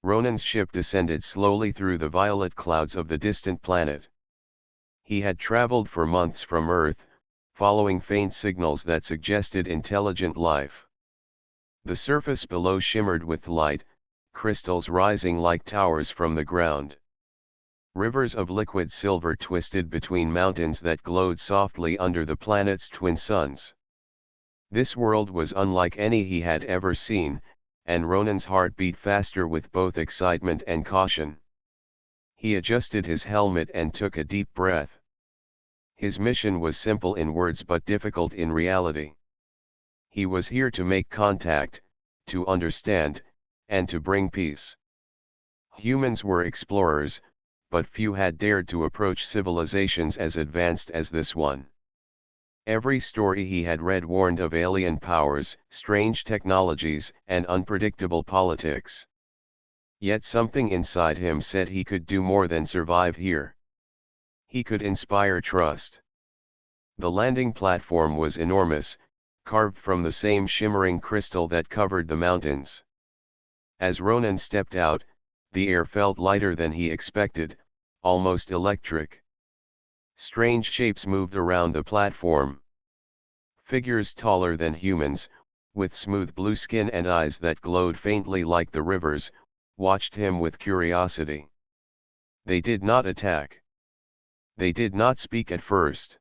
Ronan's ship descended slowly through the violet clouds of the distant planet. He had traveled for months from Earth, following faint signals that suggested intelligent life. The surface below shimmered with light, crystals rising like towers from the ground. Rivers of liquid silver twisted between mountains that glowed softly under the planet's twin suns. This world was unlike any he had ever seen, and Ronan's heart beat faster with both excitement and caution. He adjusted his helmet and took a deep breath. His mission was simple in words but difficult in reality. He was here to make contact, to understand, and to bring peace. Humans were explorers, but few had dared to approach civilizations as advanced as this one. Every story he had read warned of alien powers, strange technologies, and unpredictable politics. Yet something inside him said he could do more than survive here. He could inspire trust. The landing platform was enormous, carved from the same shimmering crystal that covered the mountains. As Ronan stepped out, the air felt lighter than he expected, almost electric. Strange shapes moved around the platform. Figures taller than humans, with smooth blue skin and eyes that glowed faintly like the rivers, watched him with curiosity. They did not attack. They did not speak at first.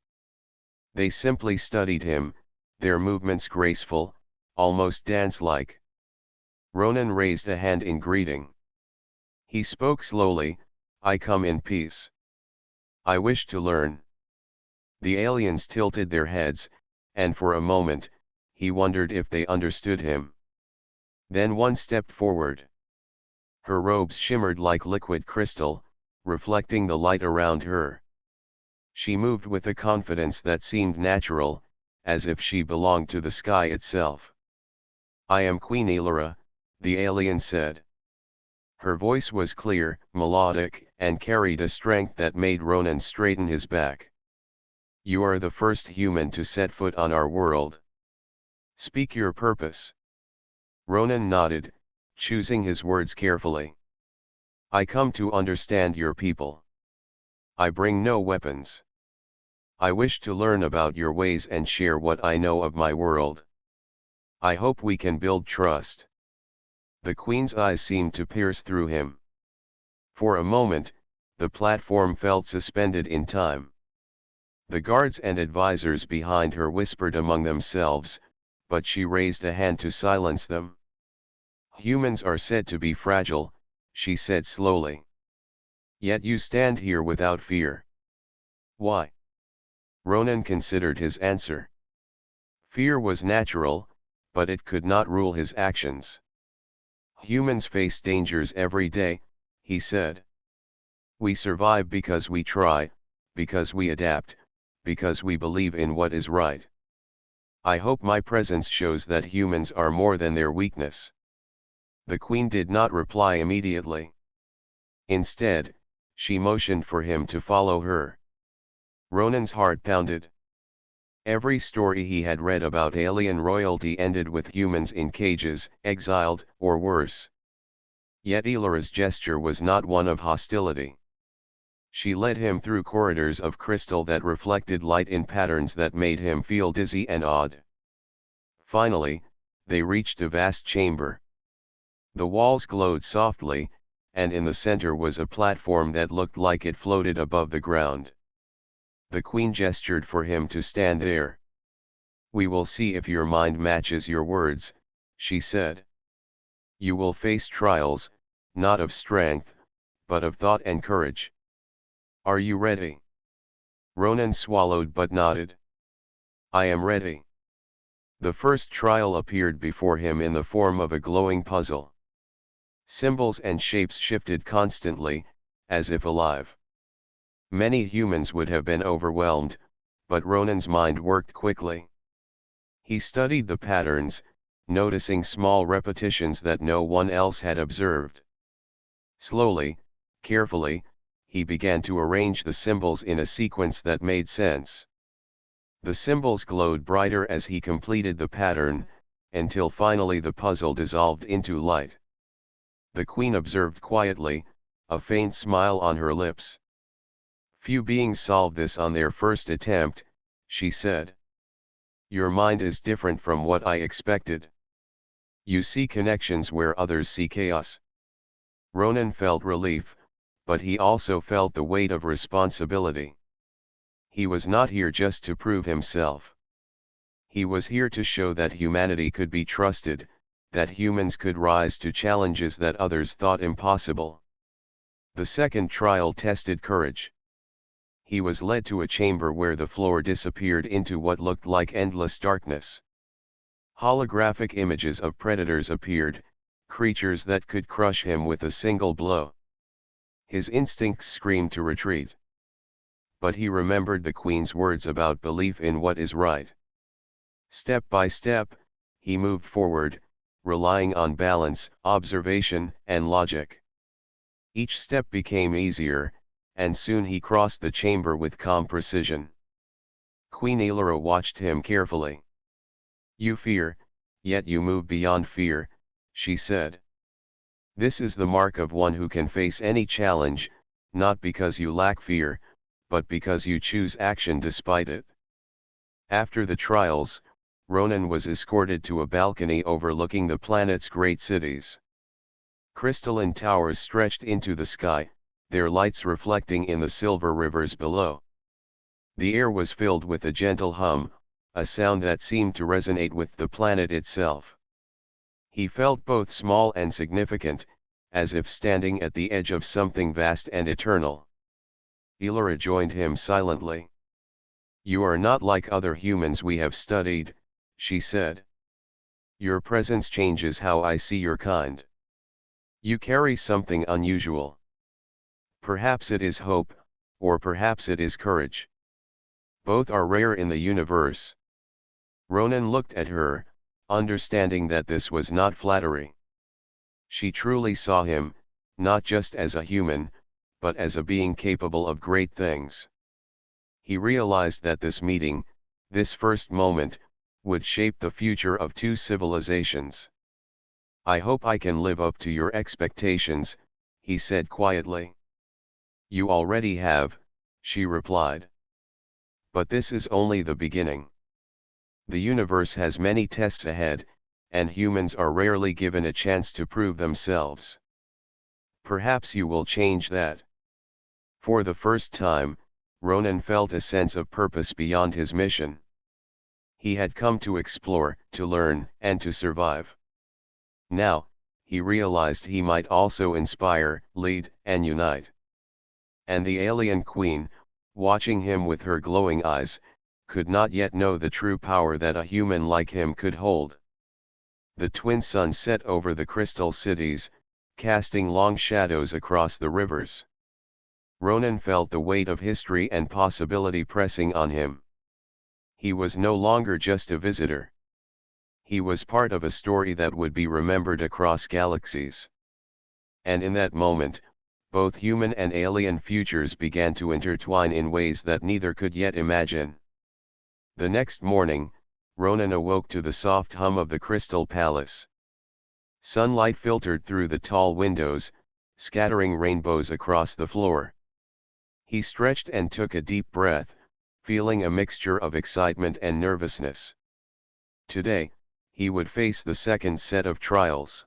They simply studied him, their movements graceful, almost dance-like. Ronan raised a hand in greeting. He spoke slowly, "I come in peace. I wish to learn." The aliens tilted their heads, and for a moment, he wondered if they understood him. Then one stepped forward. Her robes shimmered like liquid crystal, reflecting the light around her. She moved with a confidence that seemed natural, as if she belonged to the sky itself. "I am Queen Elora," the alien said. Her voice was clear, melodic, and carried a strength that made Ronan straighten his back. "You are the first human to set foot on our world. Speak your purpose." Ronan nodded, choosing his words carefully. "I come to understand your people. I bring no weapons. I wish to learn about your ways and share what I know of my world. I hope we can build trust." The Queen's eyes seemed to pierce through him. For a moment, the platform felt suspended in time. The guards and advisors behind her whispered among themselves, but she raised a hand to silence them. "Humans are said to be fragile," she said slowly. "Yet you stand here without fear. Why?" Ronan considered his answer. Fear was natural, but it could not rule his actions. "Humans face dangers every day," he said. "We survive because we try, because we adapt, because we believe in what is right. I hope my presence shows that humans are more than their weakness." The Queen did not reply immediately. Instead, she motioned for him to follow her. Ronan's heart pounded. Every story he had read about alien royalty ended with humans in cages, exiled, or worse. Yet Elora's gesture was not one of hostility. She led him through corridors of crystal that reflected light in patterns that made him feel dizzy and awed. Finally, they reached a vast chamber. The walls glowed softly, and in the center was a platform that looked like it floated above the ground. The Queen gestured for him to stand there. "We will see if your mind matches your words," she said. "You will face trials, not of strength, but of thought and courage. Are you ready?" Ronan swallowed but nodded. "I am ready." The first trial appeared before him in the form of a glowing puzzle. Symbols and shapes shifted constantly, as if alive. Many humans would have been overwhelmed, but Ronan's mind worked quickly. He studied the patterns, noticing small repetitions that no one else had observed. Slowly, carefully, he began to arrange the symbols in a sequence that made sense. The symbols glowed brighter as he completed the pattern, until finally the puzzle dissolved into light. The queen observed quietly, a faint smile on her lips. Few beings solve this on their first attempt, she said. Your mind is different from what I expected. You see connections where others see chaos. Ronan felt relief, but he also felt the weight of responsibility. He was not here just to prove himself. He was here to show that humanity could be trusted, that humans could rise to challenges that others thought impossible. The second trial tested courage. He was led to a chamber where the floor disappeared into what looked like endless darkness. Holographic images of predators appeared, creatures that could crush him with a single blow. His instincts screamed to retreat. But he remembered the queen's words about belief in what is right. Step by step, he moved forward, relying on balance, observation, and logic. Each step became easier, and soon he crossed the chamber with calm precision. Queen Elora watched him carefully. You fear, yet you move beyond fear, she said. This is the mark of one who can face any challenge, not because you lack fear, but because you choose action despite it. After the trials, Ronan was escorted to a balcony overlooking the planet's great cities. Crystalline towers stretched into the sky, their lights reflecting in the silver rivers below. The air was filled with a gentle hum, a sound that seemed to resonate with the planet itself. He felt both small and significant, as if standing at the edge of something vast and eternal. Elora joined him silently. You are not like other humans we have studied, she said. Your presence changes how I see your kind. You carry something unusual. Perhaps it is hope, or perhaps it is courage. Both are rare in the universe. Ronan looked at her, understanding that this was not flattery. She truly saw him, not just as a human, but as a being capable of great things. He realized that this meeting, this first moment, would shape the future of two civilizations. I hope I can live up to your expectations, he said quietly. You already have, she replied. But this is only the beginning. The universe has many tests ahead, and humans are rarely given a chance to prove themselves. Perhaps you will change that. For the first time, Ronan felt a sense of purpose beyond his mission. He had come to explore, to learn, and to survive. Now, he realized he might also inspire, lead, and unite. And the alien queen, watching him with her glowing eyes, could not yet know the true power that a human like him could hold. The twin suns set over the crystal cities, casting long shadows across the rivers. Ronan felt the weight of history and possibility pressing on him. He was no longer just a visitor. He was part of a story that would be remembered across galaxies. And in that moment, both human and alien futures began to intertwine in ways that neither could yet imagine. The next morning, Ronan awoke to the soft hum of the Crystal Palace. Sunlight filtered through the tall windows, scattering rainbows across the floor. He stretched and took a deep breath, feeling a mixture of excitement and nervousness. Today, he would face the second set of trials.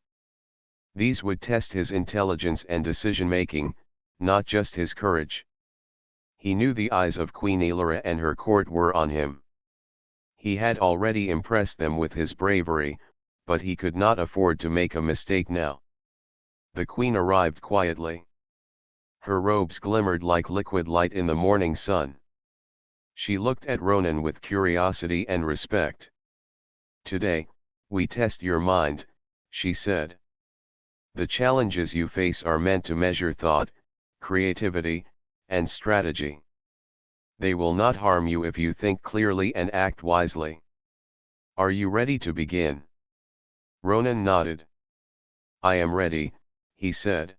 These would test his intelligence and decision-making, not just his courage. He knew the eyes of Queen Elora and her court were on him. He had already impressed them with his bravery, but he could not afford to make a mistake now. The queen arrived quietly. Her robes glimmered like liquid light in the morning sun. She looked at Ronan with curiosity and respect. Today, we test your mind, she said. The challenges you face are meant to measure thought, creativity, and strategy. They will not harm you if you think clearly and act wisely. Are you ready to begin? Ronan nodded. I am ready, he said.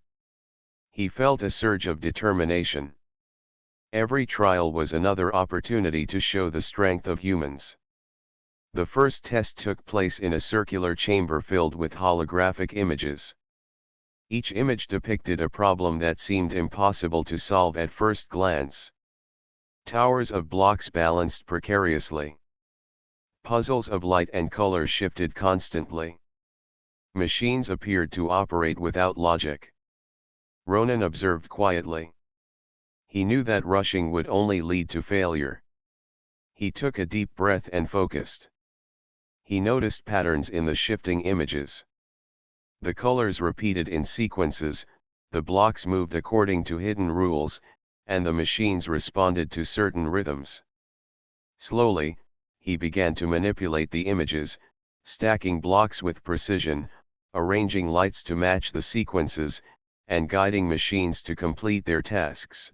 He felt a surge of determination. Every trial was another opportunity to show the strength of humans. The first test took place in a circular chamber filled with holographic images. Each image depicted a problem that seemed impossible to solve at first glance. Towers of blocks balanced precariously. Puzzles of light and color shifted constantly. Machines appeared to operate without logic. Ronan observed quietly. He knew that rushing would only lead to failure. He took a deep breath and focused. He noticed patterns in the shifting images. The colors repeated in sequences, the blocks moved according to hidden rules, and the machines responded to certain rhythms. Slowly, he began to manipulate the images, stacking blocks with precision, arranging lights to match the sequences, and guiding machines to complete their tasks.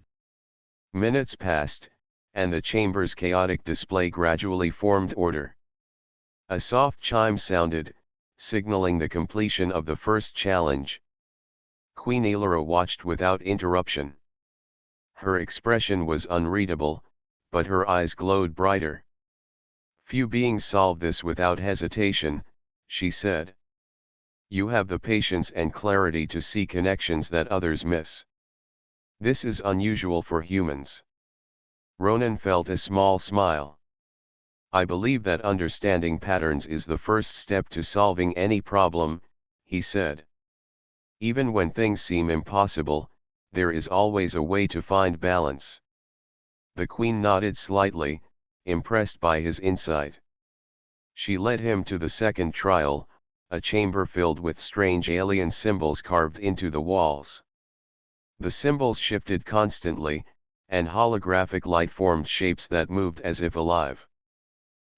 Minutes passed, and the chamber's chaotic display gradually formed order. A soft chime sounded, signaling the completion of the first challenge. Queen Elora watched without interruption. Her expression was unreadable, but her eyes glowed brighter. "Few beings solve this without hesitation," she said. "You have the patience and clarity to see connections that others miss. This is unusual for humans." Ronan felt a small smile. "I believe that understanding patterns is the first step to solving any problem," he said. "Even when things seem impossible, there is always a way to find balance." The Queen nodded slightly, impressed by his insight. She led him to the second trial, a chamber filled with strange alien symbols carved into the walls. The symbols shifted constantly, and holographic light formed shapes that moved as if alive.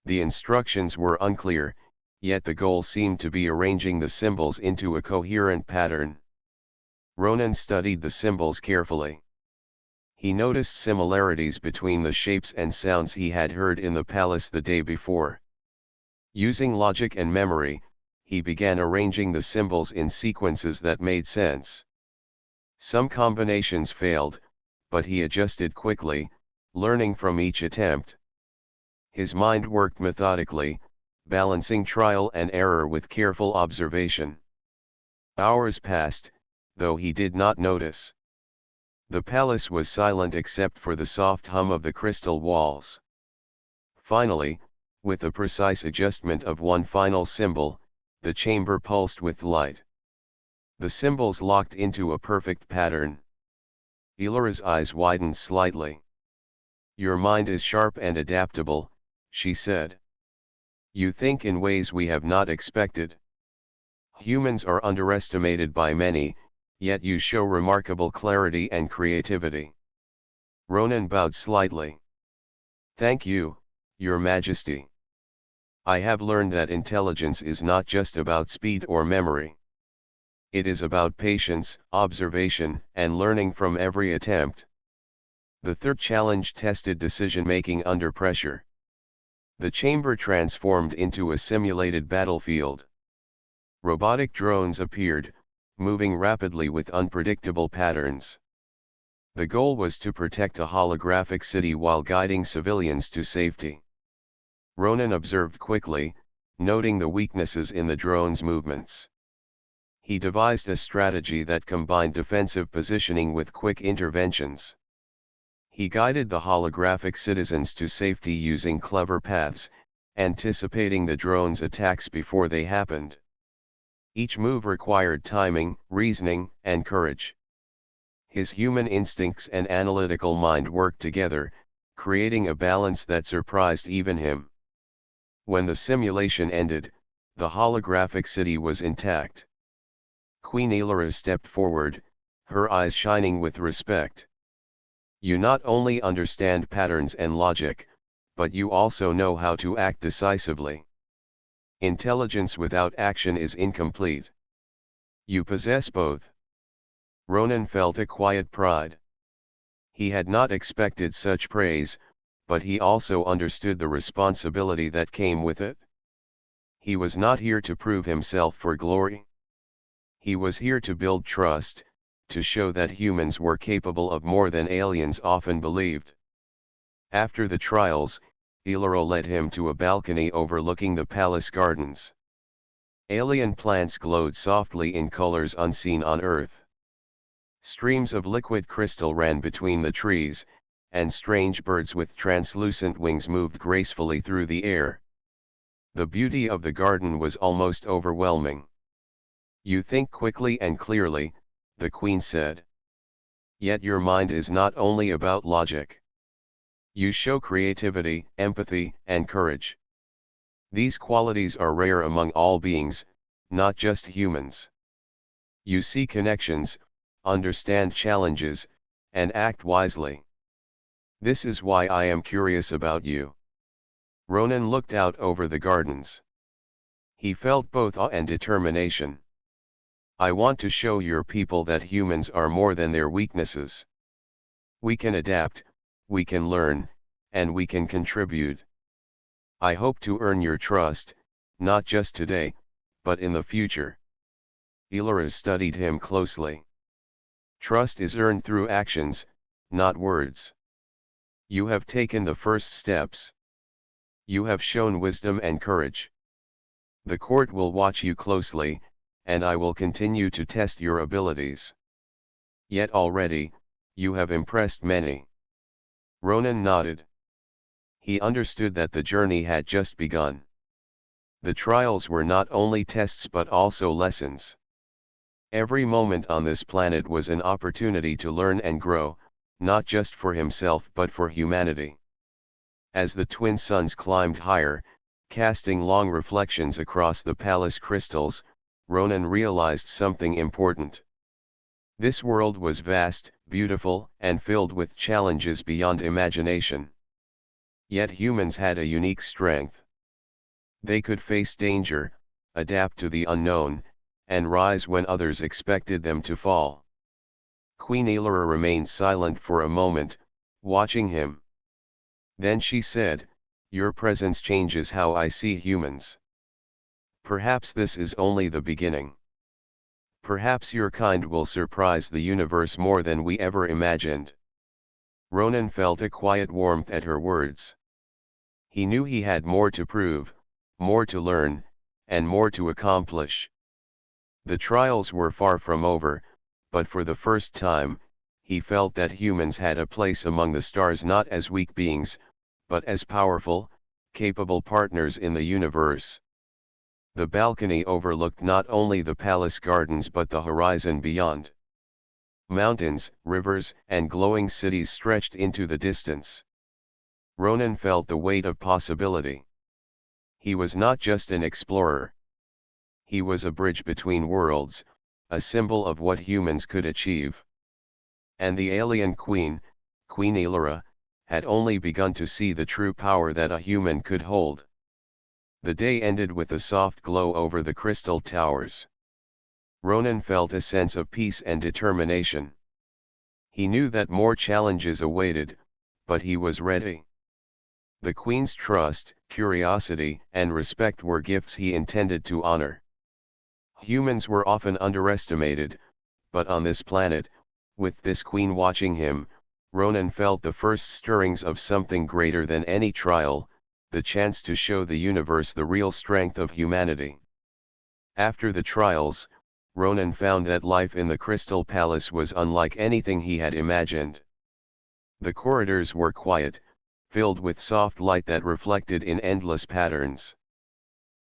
The instructions were unclear, yet the goal seemed to be arranging the symbols into a coherent pattern. Ronan studied the symbols carefully. He noticed similarities between the shapes and sounds he had heard in the palace the day before. Using logic and memory, he began arranging the symbols in sequences that made sense. Some combinations failed, but he adjusted quickly, learning from each attempt. His mind worked methodically, balancing trial and error with careful observation. Hours passed, though he did not notice. The palace was silent except for the soft hum of the crystal walls. Finally, with a precise adjustment of one final symbol, the chamber pulsed with light. The symbols locked into a perfect pattern. Elora's eyes widened slightly. "Your mind is sharp and adaptable," she said. "You think in ways we have not expected. Humans are underestimated by many, yet you show remarkable clarity and creativity." Ronan bowed slightly. "Thank you, Your Majesty. I have learned that intelligence is not just about speed or memory. It is about patience, observation, and learning from every attempt." The third challenge tested decision-making under pressure. The chamber transformed into a simulated battlefield. Robotic drones appeared, moving rapidly with unpredictable patterns. The goal was to protect a holographic city while guiding civilians to safety. Ronan observed quickly, noting the weaknesses in the drone's movements. He devised a strategy that combined defensive positioning with quick interventions. He guided the holographic citizens to safety using clever paths, anticipating the drone's attacks before they happened. Each move required timing, reasoning, and courage. His human instincts and analytical mind worked together, creating a balance that surprised even him. When the simulation ended, the holographic city was intact. Queen Elora stepped forward, her eyes shining with respect. "You not only understand patterns and logic, but you also know how to act decisively. Intelligence without action is incomplete. You possess both." Ronan felt a quiet pride. He had not expected such praise, but he also understood the responsibility that came with it. He was not here to prove himself for glory. He was here to build trust, to show that humans were capable of more than aliens often believed. After the trials, Elora led him to a balcony overlooking the palace gardens. Alien plants glowed softly in colors unseen on Earth. Streams of liquid crystal ran between the trees, and strange birds with translucent wings moved gracefully through the air. The beauty of the garden was almost overwhelming. "You think quickly and clearly," the queen said. "Yet your mind is not only about logic. You show creativity, empathy, and courage. These qualities are rare among all beings, not just humans. You see connections, understand challenges, and act wisely. This is why I am curious about you." Ronan looked out over the gardens. He felt both awe and determination. "I want to show your people that humans are more than their weaknesses. We can adapt, we can learn, and we can contribute. I hope to earn your trust, not just today, but in the future." Elora studied him closely. "Trust is earned through actions, not words. You have taken the first steps. You have shown wisdom and courage. The court will watch you closely, and I will continue to test your abilities. Yet already, you have impressed many." Ronan nodded. He understood that the journey had just begun. The trials were not only tests but also lessons. Every moment on this planet was an opportunity to learn and grow, not just for himself but for humanity. As the twin suns climbed higher, casting long reflections across the palace crystals, Ronan realized something important. This world was vast, beautiful, and filled with challenges beyond imagination. Yet humans had a unique strength. They could face danger, adapt to the unknown, and rise when others expected them to fall. Queen Elora remained silent for a moment, watching him. Then she said, "Your presence changes how I see humans. Perhaps this is only the beginning. Perhaps your kind will surprise the universe more than we ever imagined." Ronan felt a quiet warmth at her words. He knew he had more to prove, more to learn, and more to accomplish. The trials were far from over, but for the first time, he felt that humans had a place among the stars not as weak beings, but as powerful, capable partners in the universe. The balcony overlooked not only the palace gardens but the horizon beyond. Mountains, rivers, and glowing cities stretched into the distance. Ronan felt the weight of possibility. He was not just an explorer. He was a bridge between worlds, a symbol of what humans could achieve. And the alien queen, Queen Elora, had only begun to see the true power that a human could hold. The day ended with a soft glow over the crystal towers. Ronan felt a sense of peace and determination. He knew that more challenges awaited, but he was ready. The queen's trust, curiosity, and respect were gifts he intended to honor. Humans were often underestimated, but on this planet, with this queen watching him, Ronan felt the first stirrings of something greater than any trial, the chance to show the universe the real strength of humanity. After the trials, Ronan found that life in the Crystal Palace was unlike anything he had imagined. The corridors were quiet, filled with soft light that reflected in endless patterns.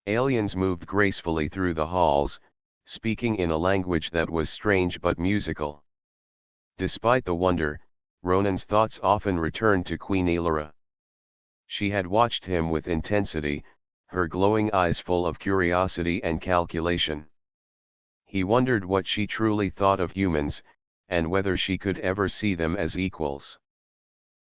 Aliens moved gracefully through the halls, speaking in a language that was strange but musical. Despite the wonder, Ronan's thoughts often returned to Queen Elora. She had watched him with intensity, her glowing eyes full of curiosity and calculation. He wondered what she truly thought of humans, and whether she could ever see them as equals.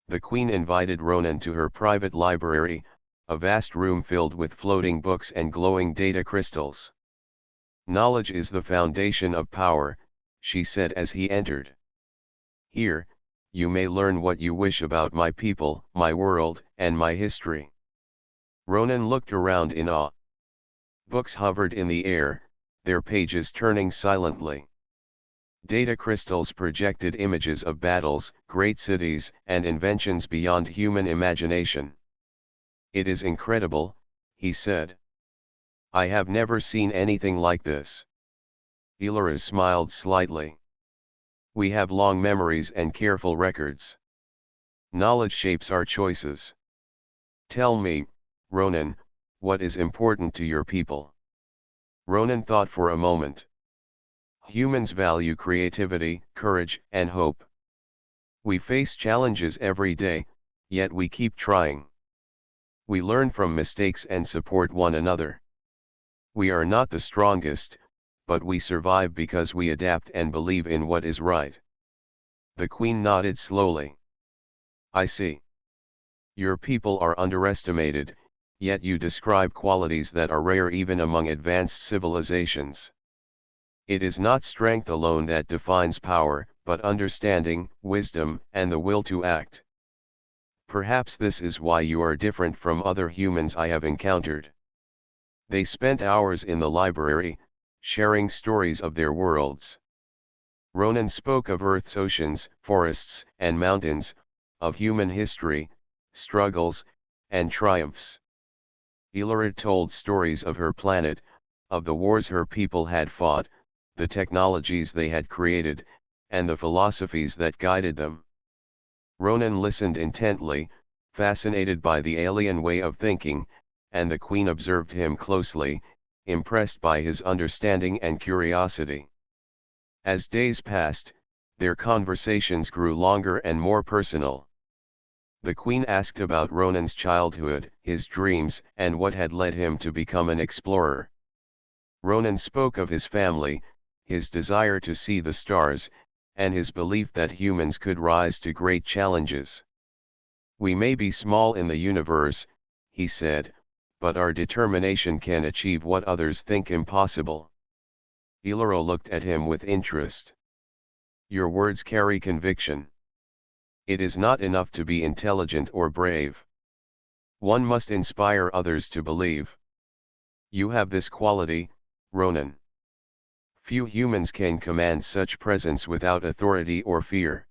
The queen invited Ronan to her private library, a vast room filled with floating books and glowing data crystals. "Knowledge is the foundation of power," she said as he entered. "Here, you may learn what you wish about my people, my world, and my history." Ronan looked around in awe. Books hovered in the air, their pages turning silently. Data crystals projected images of battles, great cities, and inventions beyond human imagination. "It is incredible," he said. I have never seen anything like this. Illyra smiled slightly. We have long memories and careful records. Knowledge shapes our choices. Tell me, Ronan, what is important to your people? Ronan thought for a moment. Humans value creativity, courage, and hope. We face challenges every day, yet we keep trying. We learn from mistakes and support one another. We are not the strongest, but we survive because we adapt and believe in what is right. The Queen nodded slowly. I see. Your people are underestimated, yet you describe qualities that are rare even among advanced civilizations. It is not strength alone that defines power, but understanding, wisdom, and the will to act. Perhaps this is why you are different from other humans I have encountered. They spent hours in the library, sharing stories of their worlds. Ronan spoke of Earth's oceans, forests, and mountains, of human history, struggles, and triumphs. Illyra told stories of her planet, of the wars her people had fought, the technologies they had created, and the philosophies that guided them. Ronan listened intently, fascinated by the alien way of thinking, and the Queen observed him closely, impressed by his understanding and curiosity. As days passed, their conversations grew longer and more personal. The Queen asked about Ronan's childhood, his dreams, and what had led him to become an explorer. Ronan spoke of his family, his desire to see the stars, and his belief that humans could rise to great challenges. We may be small in the universe, he said, but our determination can achieve what others think impossible. Illyra looked at him with interest. Your words carry conviction. It is not enough to be intelligent or brave. One must inspire others to believe. You have this quality, Ronan. Few humans can command such presence without authority or fear.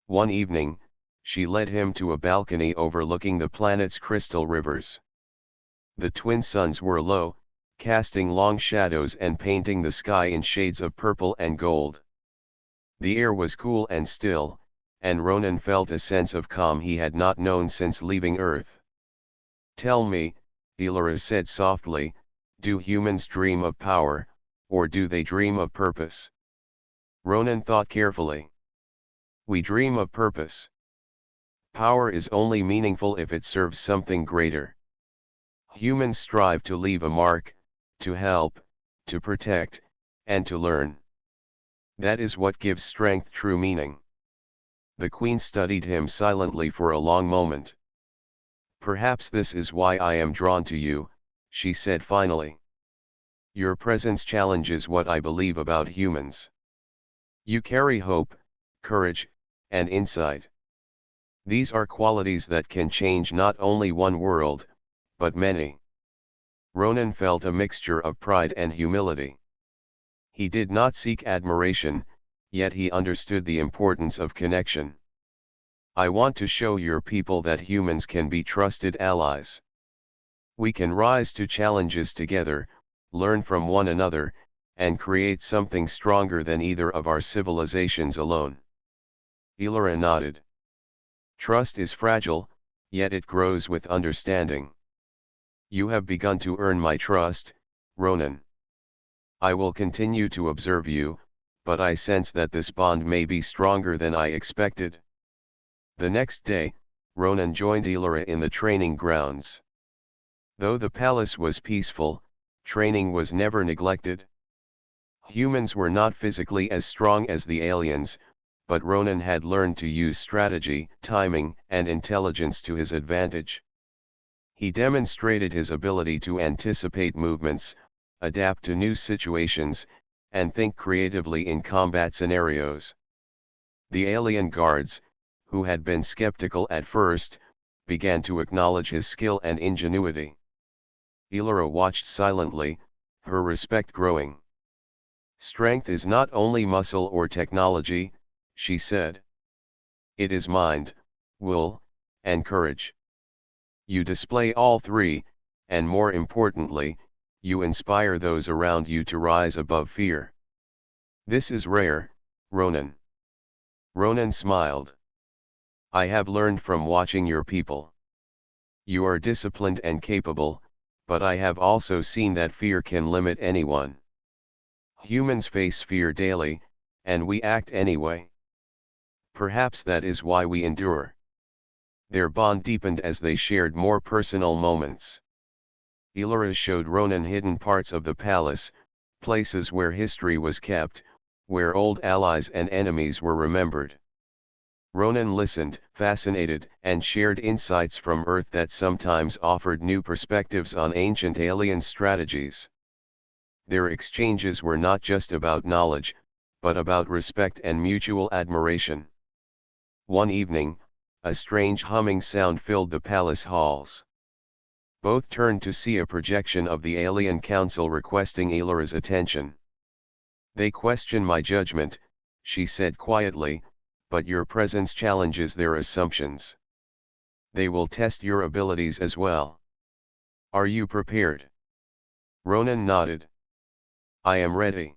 One evening, she led him to a balcony overlooking the planet's crystal rivers. The twin suns were low, casting long shadows and painting the sky in shades of purple and gold. The air was cool and still, and Ronan felt a sense of calm he had not known since leaving Earth. Tell me, Illyra said softly, do humans dream of power, or do they dream of purpose? Ronan thought carefully. We dream of purpose. Power is only meaningful if it serves something greater. Humans strive to leave a mark, to help, to protect, and to learn. That is what gives strength true meaning. The Queen studied him silently for a long moment. Perhaps this is why I am drawn to you, she said finally. Your presence challenges what I believe about humans. You carry hope, courage, and insight. These are qualities that can change not only one world, but many. Ronan felt a mixture of pride and humility. He did not seek admiration, yet he understood the importance of connection. I want to show your people that humans can be trusted allies. We can rise to challenges together, learn from one another, and create something stronger than either of our civilizations alone. Illyra nodded. Trust is fragile, yet it grows with understanding. You have begun to earn my trust, Ronan. I will continue to observe you, but I sense that this bond may be stronger than I expected. The next day, Ronan joined Illyra in the training grounds. Though the palace was peaceful, training was never neglected. Humans were not physically as strong as the aliens, but Ronan had learned to use strategy, timing, and intelligence to his advantage. He demonstrated his ability to anticipate movements, adapt to new situations, and think creatively in combat scenarios. The alien guards, who had been skeptical at first, began to acknowledge his skill and ingenuity. Illyra watched silently, her respect growing. Strength is not only muscle or technology, she said. It is mind, will, and courage. You display all three, and more importantly, you inspire those around you to rise above fear. This is rare, Ronan. Ronan smiled. I have learned from watching your people. You are disciplined and capable, but I have also seen that fear can limit anyone. Humans face fear daily, and we act anyway. Perhaps that is why we endure. Their bond deepened as they shared more personal moments. Illyra showed Ronan hidden parts of the palace, places where history was kept, where old allies and enemies were remembered. Ronan listened, fascinated, and shared insights from Earth that sometimes offered new perspectives on ancient alien strategies. Their exchanges were not just about knowledge, but about respect and mutual admiration. One evening, a strange humming sound filled the palace halls. Both turned to see a projection of the alien council requesting Illyra's attention. They question my judgment, she said quietly, but your presence challenges their assumptions. They will test your abilities as well. Are you prepared? Ronan nodded. I am ready.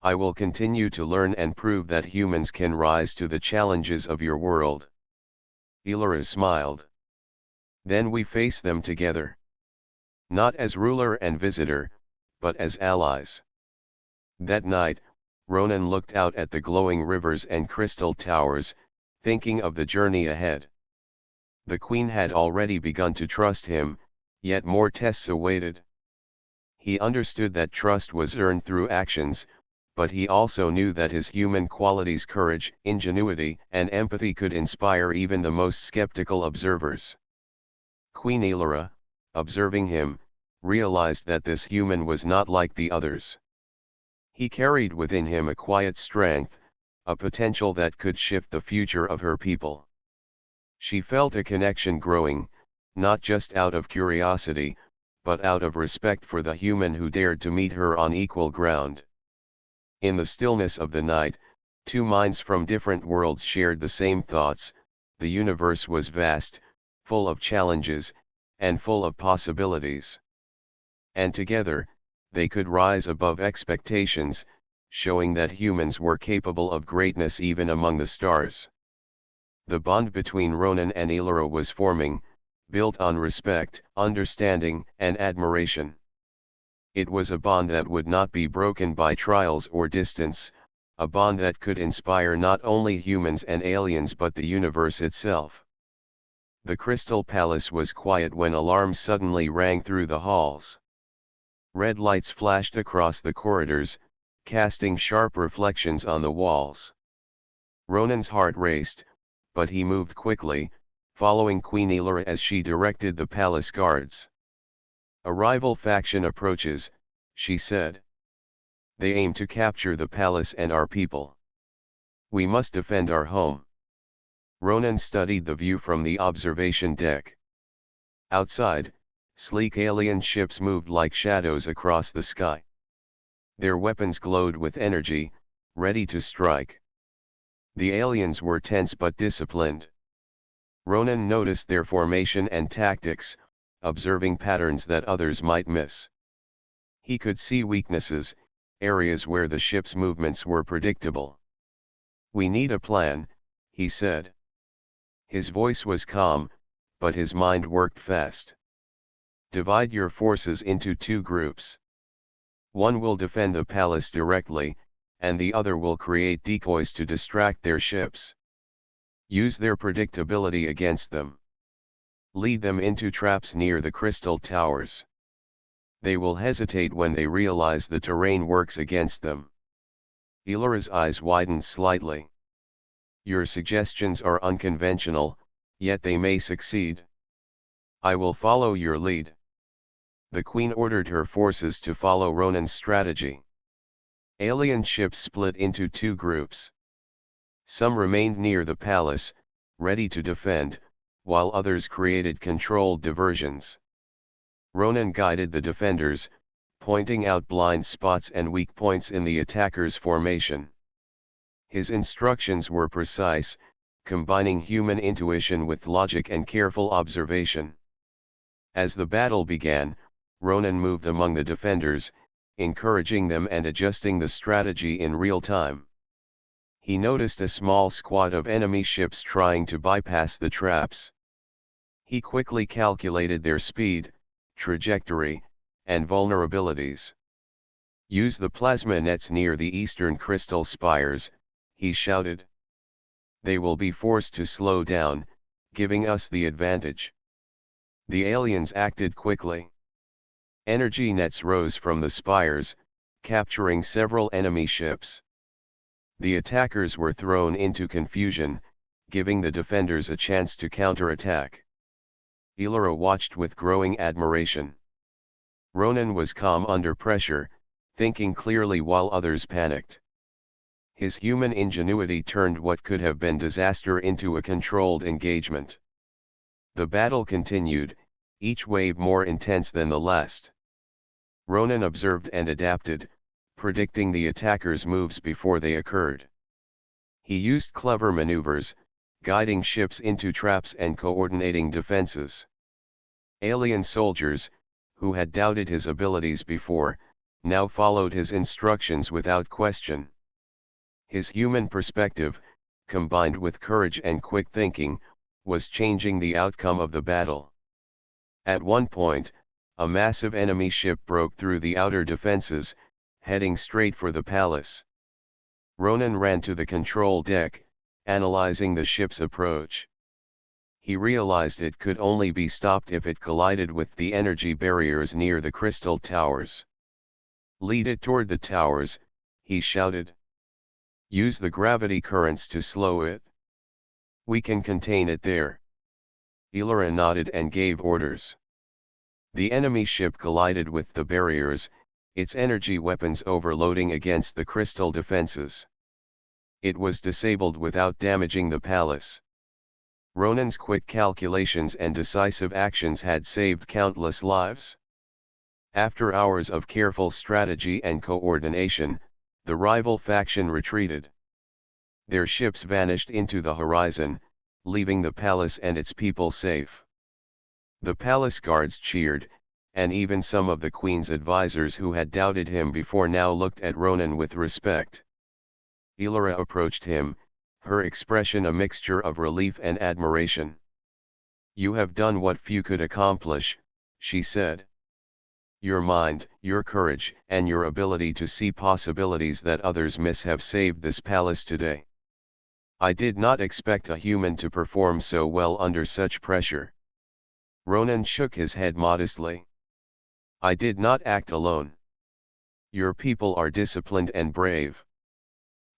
I will continue to learn and prove that humans can rise to the challenges of your world. Illyra smiled. Then we face them together. Not as ruler and visitor, but as allies. That night, Ronan looked out at the glowing rivers and crystal towers, thinking of the journey ahead. The Queen had already begun to trust him, yet more tests awaited. He understood that trust was earned through actions, but he also knew that his human qualities, courage, ingenuity, and empathy could inspire even the most skeptical observers. Queen Illyra, observing him, realized that this human was not like the others. He carried within him a quiet strength, a potential that could shift the future of her people. She felt a connection growing, not just out of curiosity, but out of respect for the human who dared to meet her on equal ground. In the stillness of the night, two minds from different worlds shared the same thoughts. The universe was vast, full of challenges, and full of possibilities. And together, they could rise above expectations, showing that humans were capable of greatness even among the stars. The bond between Ronan and Illyra was forming, built on respect, understanding, and admiration. It was a bond that would not be broken by trials or distance, a bond that could inspire not only humans and aliens but the universe itself. The Crystal Palace was quiet when alarms suddenly rang through the halls. Red lights flashed across the corridors, casting sharp reflections on the walls. Ronan's heart raced, but he moved quickly, following Queen Illyra as she directed the palace guards. A rival faction approaches, she said. They aim to capture the palace and our people. We must defend our home. Ronan studied the view from the observation deck. Outside, sleek alien ships moved like shadows across the sky. Their weapons glowed with energy, ready to strike. The aliens were tense but disciplined. Ronan noticed their formation and tactics, observing patterns that others might miss. He could see weaknesses, areas where the ship's movements were predictable. We need a plan, he said. His voice was calm, but his mind worked fast. Divide your forces into two groups. One will defend the palace directly, and the other will create decoys to distract their ships. Use their predictability against them. Lead them into traps near the crystal towers. They will hesitate when they realize the terrain works against them. Illyra's eyes widened slightly. Your suggestions are unconventional, yet they may succeed. I will follow your lead. The Queen ordered her forces to follow Ronan's strategy. Alien ships split into two groups. Some remained near the palace, ready to defend, while others created controlled diversions. Ronan guided the defenders, pointing out blind spots and weak points in the attackers' formation. His instructions were precise, combining human intuition with logic and careful observation. As the battle began, Ronan moved among the defenders, encouraging them and adjusting the strategy in real time. He noticed a small squad of enemy ships trying to bypass the traps. He quickly calculated their speed, trajectory, and vulnerabilities. "Use the plasma nets near the eastern crystal spires," he shouted. "They will be forced to slow down, giving us the advantage." The aliens acted quickly. Energy nets rose from the spires, capturing several enemy ships. The attackers were thrown into confusion, giving the defenders a chance to counterattack. Illyra watched with growing admiration. Ronan was calm under pressure, thinking clearly while others panicked. His human ingenuity turned what could have been disaster into a controlled engagement. The battle continued, each wave more intense than the last. Ronan observed and adapted, predicting the attackers' moves before they occurred. He used clever maneuvers, guiding ships into traps and coordinating defenses. Alien soldiers, who had doubted his abilities before, now followed his instructions without question. His human perspective, combined with courage and quick thinking, was changing the outcome of the battle. At one point, a massive enemy ship broke through the outer defenses, heading straight for the palace. Ronan ran to the control deck, analyzing the ship's approach. He realized it could only be stopped if it collided with the energy barriers near the crystal towers. "Lead it toward the towers," he shouted. "Use the gravity currents to slow it. We can contain it there." Illyra nodded and gave orders. The enemy ship collided with the barriers, its energy weapons overloading against the crystal defenses. It was disabled without damaging the palace. Ronan's quick calculations and decisive actions had saved countless lives. After hours of careful strategy and coordination, the rival faction retreated. Their ships vanished into the horizon, leaving the palace and its people safe. The palace guards cheered, and even some of the queen's advisors who had doubted him before now looked at Ronan with respect. Illyra approached him, her expression a mixture of relief and admiration. "You have done what few could accomplish," she said. "Your mind, your courage, and your ability to see possibilities that others miss have saved this palace today. I did not expect a human to perform so well under such pressure." Ronan shook his head modestly. "I did not act alone. Your people are disciplined and brave.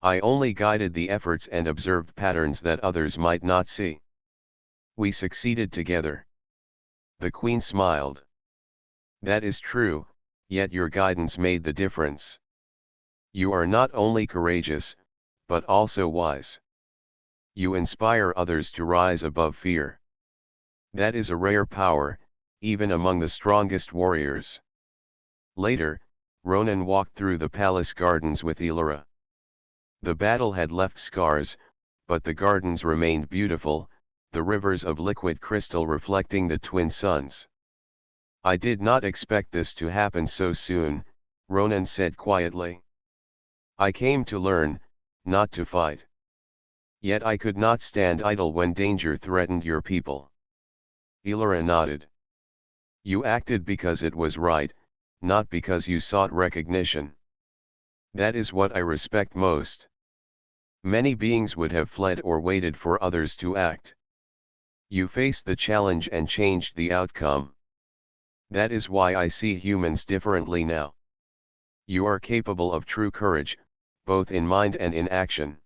I only guided the efforts and observed patterns that others might not see. We succeeded together." The queen smiled. "That is true, yet your guidance made the difference. You are not only courageous, but also wise. You inspire others to rise above fear. That is a rare power, even among the strongest warriors." Later, Ronan walked through the palace gardens with Illyra. The battle had left scars, but the gardens remained beautiful, the rivers of liquid crystal reflecting the twin suns. "I did not expect this to happen so soon," Ronan said quietly. "I came to learn, not to fight. Yet I could not stand idle when danger threatened your people." Illyra nodded. "You acted because it was right, not because you sought recognition. That is what I respect most. Many beings would have fled or waited for others to act. You faced the challenge and changed the outcome. That is why I see humans differently now. You are capable of true courage, both in mind and in action."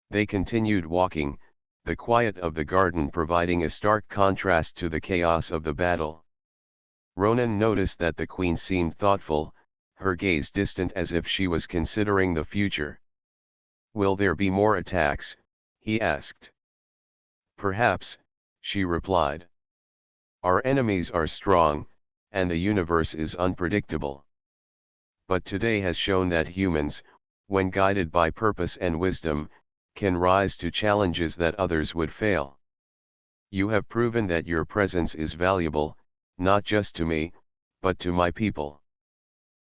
They continued walking, the quiet of the garden providing a stark contrast to the chaos of the battle. Ronan noticed that the queen seemed thoughtful, her gaze distant as if she was considering the future. "Will there be more attacks?" he asked. "Perhaps," she replied. "Our enemies are strong, and the universe is unpredictable. But today has shown that humans, when guided by purpose and wisdom, can rise to challenges that others would fail. You have proven that your presence is valuable, not just to me, but to my people.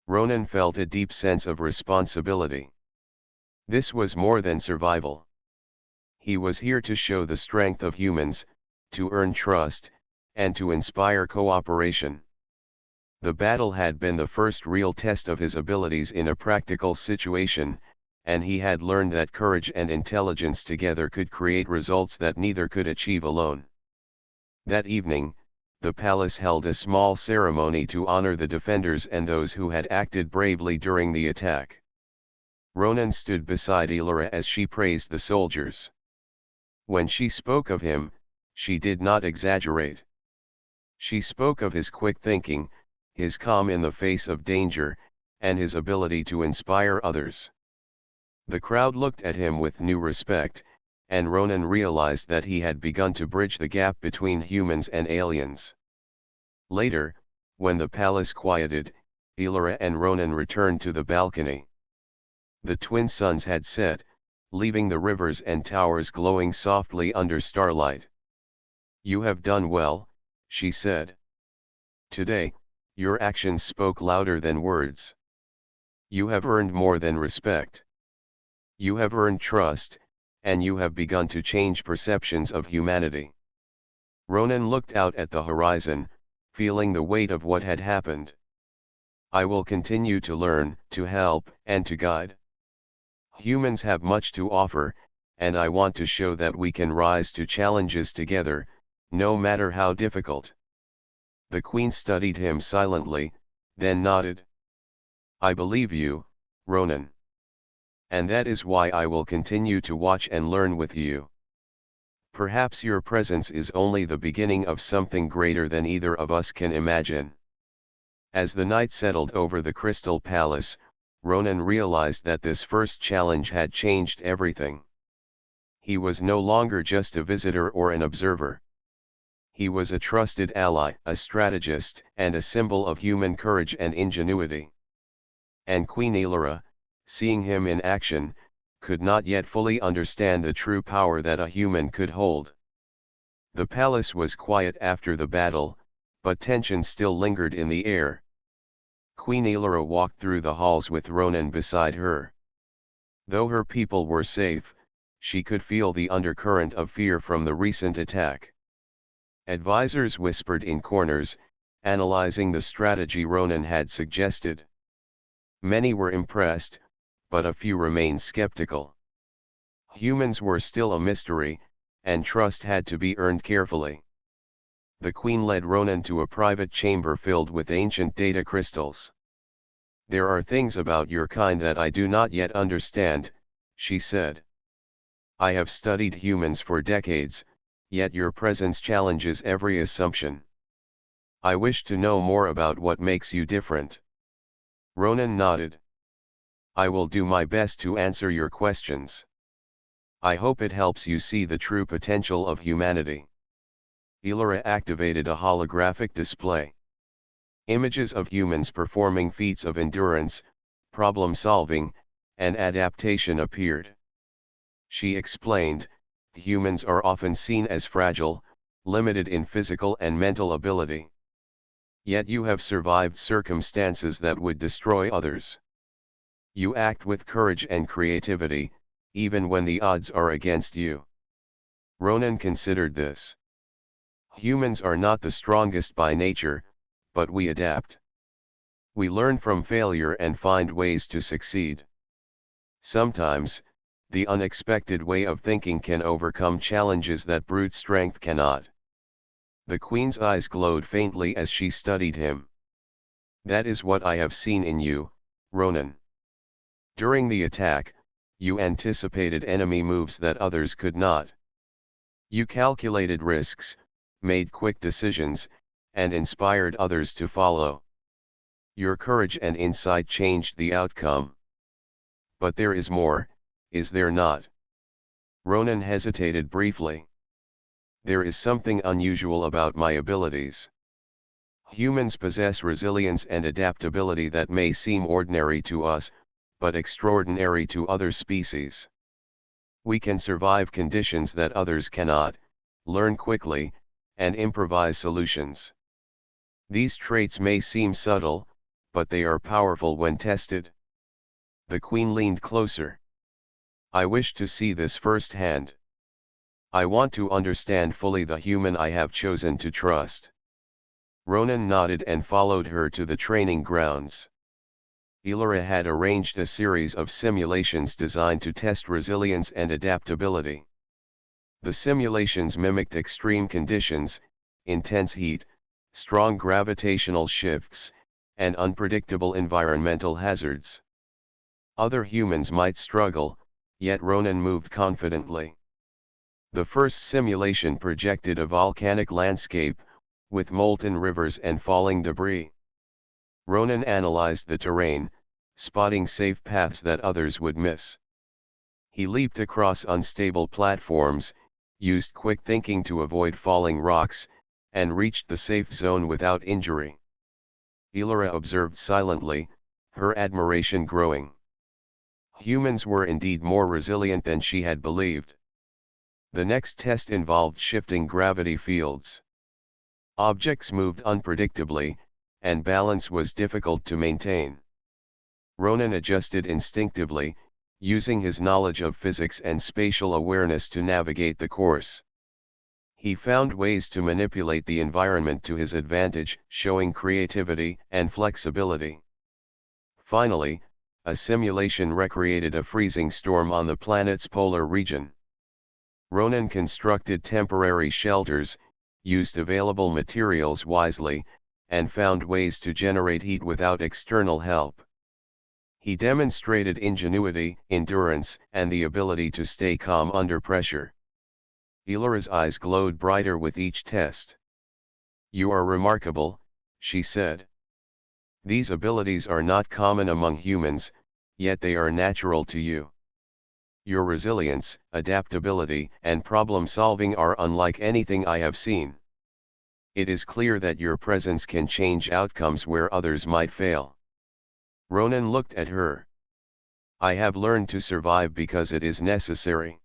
Ronan felt a deep sense of responsibility. This was more than survival. He was here to show the strength of humans, to earn trust, and to inspire cooperation. The battle had been the first real test of his abilities in a practical situation, and he had learned that courage and intelligence together could create results that neither could achieve alone. That evening, the palace held a small ceremony to honor the defenders and those who had acted bravely during the attack. Ronan stood beside Elora as she praised the soldiers. When she spoke of him, she did not exaggerate. She spoke of his quick thinking, his calm in the face of danger, and his ability to inspire others. The crowd looked at him with new respect, and Ronan realized that he had begun to bridge the gap between humans and aliens. Later, when the palace quieted, Elora and Ronan returned to the balcony. The twin suns had set, leaving the rivers and towers glowing softly under starlight. "You have done well," she said. "Today, your actions spoke louder than words. You have earned more than respect. You have earned trust, and you have begun to change perceptions of humanity." Ronan looked out at the horizon, feeling the weight of what had happened. "I will continue to learn, to help, and to guide. Humans have much to offer, and I want to show that we can rise to challenges together, no matter how difficult." The Queen studied him silently, then nodded. "I believe you, Ronan. And that is why I will continue to watch and learn with you. Perhaps your presence is only the beginning of something greater than either of us can imagine." As the night settled over the Crystal Palace, Ronan realized that this first challenge had changed everything. He was no longer just a visitor or an observer. He was a trusted ally, a strategist, and a symbol of human courage and ingenuity. And Queen Elora, seeing him in action, could not yet fully understand the true power that a human could hold. The palace was quiet after the battle, but tension still lingered in the air. Queen Elora walked through the halls with Ronan beside her. Though her people were safe, she could feel the undercurrent of fear from the recent attack. Advisors whispered in corners, analyzing the strategy Ronan had suggested. Many were impressed, but a few remained skeptical. Humans were still a mystery, and trust had to be earned carefully. The Queen led Ronan to a private chamber filled with ancient data crystals. "There are things about your kind that I do not yet understand," she said. "I have studied humans for decades, yet your presence challenges every assumption. I wish to know more about what makes you different." Ronan nodded. "I will do my best to answer your questions. I hope it helps you see the true potential of humanity." Elora activated a holographic display. Images of humans performing feats of endurance, problem-solving, and adaptation appeared. She explained, "Humans are often seen as fragile, limited in physical and mental ability. Yet you have survived circumstances that would destroy others. You act with courage and creativity, even when the odds are against you." Ronan considered this. Humans are not the strongest by nature, but we adapt. We learn from failure and find ways to succeed. Sometimes, the unexpected way of thinking can overcome challenges that brute strength cannot. The Queen's eyes glowed faintly as she studied him. "That is what I have seen in you, Ronan. During the attack, you anticipated enemy moves that others could not. You calculated risks, made quick decisions, and inspired others to follow. Your courage and insight changed the outcome. But there is more, is there not?" Ronan hesitated briefly. "There is something unusual about my abilities. Humans possess resilience and adaptability that may seem ordinary to us, but extraordinary to other species. We can survive conditions that others cannot, learn quickly, and improvise solutions. These traits may seem subtle, but they are powerful when tested. The Queen leaned closer. I wish to see this firsthand. I want to understand fully the human I have chosen to trust. Ronan nodded and followed her to the training grounds. Illyra had arranged a series of simulations designed to test resilience and adaptability. The simulations mimicked extreme conditions, intense heat, strong gravitational shifts, and unpredictable environmental hazards. Other humans might struggle, yet Ronan moved confidently. The first simulation projected a volcanic landscape, with molten rivers and falling debris. Ronan analyzed the terrain, spotting safe paths that others would miss. He leaped across unstable platforms, used quick thinking to avoid falling rocks, and reached the safe zone without injury. Illyra observed silently, her admiration growing. Humans were indeed more resilient than she had believed. The next test involved shifting gravity fields. Objects moved unpredictably, and balance was difficult to maintain. Ronan adjusted instinctively, using his knowledge of physics and spatial awareness to navigate the course. He found ways to manipulate the environment to his advantage, showing creativity and flexibility. Finally, a simulation recreated a freezing storm on the planet's polar region. Ronan constructed temporary shelters, used available materials wisely, and found ways to generate heat without external help. He demonstrated ingenuity, endurance, and the ability to stay calm under pressure. Illyra's eyes glowed brighter with each test. "You are remarkable," she said. "These abilities are not common among humans, yet they are natural to you. Your resilience, adaptability, and problem-solving are unlike anything I have seen. It is clear that your presence can change outcomes where others might fail." Ronan looked at her. "I have learned to survive because it is necessary.